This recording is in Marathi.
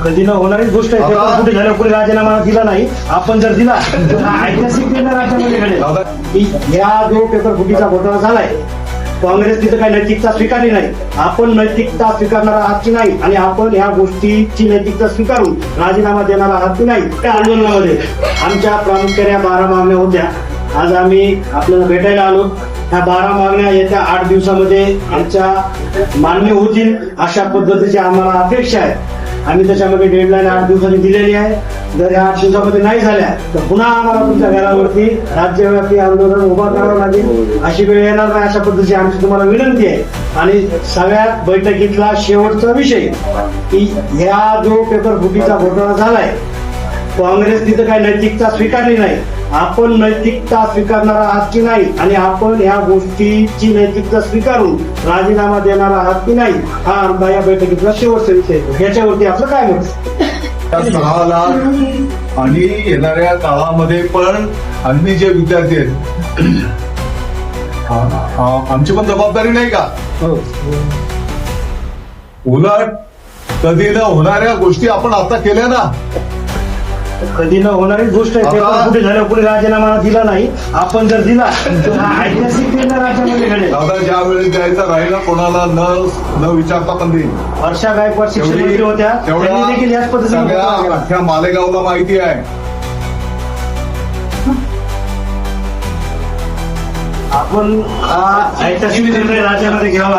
कधी न होणारी गोष्ट आहे. पेपर फुटी झाल्यावर कोणी राजीनामा दिला नाही. आपण जर दिला तर हा ऐतिहासिक निर्णय राज्यामध्ये घडेल की या जो पेपर फुटीचा घोटाळा झालाय, काँग्रेस तिथं काही नैतिकता स्वीकारली नाही. आपण नैतिकता स्वीकारणारा आहात की नाही, आणि आपण ह्या गोष्टीची नैतिकता स्वीकारून राजीनामा देणारा आहात की नाही. त्या आंदोलनामध्ये आमच्या प्रामुख्याने 12 मागण्या होत्या. आज आम्ही आपल्याला भेटायला आलो. ह्या 12 मागण्या येत्या 8 दिवसामध्ये आमच्या मान्य होतील अशा पद्धतीची आम्हाला अपेक्षा आहे. आम्ही त्याच्यामध्ये डेडलाईन 8 दिवसांनी दिलेली आहे. जर या 8 दिवसामध्ये नाही झाल्या तर पुन्हा आम्हाला तुमच्या घरावरती राज्यव्यापी आंदोलन उभा करावं लागेल. अशी वेळ येणार नाही अशा पद्धतीची आमची तुम्हाला विनंती आहे. आणि सगळ्यात बैठकीतला शेवटचा विषय की ह्या जो पेपर फुटीचा घोटाळा झालाय, काँग्रेस तिथं काही नैतिकता स्वीकारली नाही. आपण नैतिकता स्वीकारणारा आहात की नाही, आणि आपण ह्या गोष्टीची नैतिकता स्वीकारून राजीनामा देणारा आहात की नाही, हा आमचा या बैठकीतला शेवटचा विषय आहे. याच्यावरती आपलं काय मत? 6 लाख आणि येणाऱ्या काळामध्ये पण अन्य जे विद्यार्थी आहेत, आमची पण जबाबदारी नाही का? उलट कधी न होणाऱ्या गोष्टी आपण आता केल्या ना. कधी न होणारी गोष्ट आहे. पेपर फुटी झाल्यावर कोणी राजीनामा दिला नाही. आपण जर दिला तर हा ऐतिहासिक निर्णय राज्यामध्ये घडेल. दादा ज्या वेळेस द्यायचा राहिला कोणाला न विचारता पण देईल. वर्षा गायकवाड शिक्षण मंत्री होत्या, त्यांनी देखील याच पद्धतीने घोटाळा केला. अख्ख्या मालेगावला माहिती आहे. आपण हा ऐतिहासिक निर्णय राज्यामध्ये घ्यावा.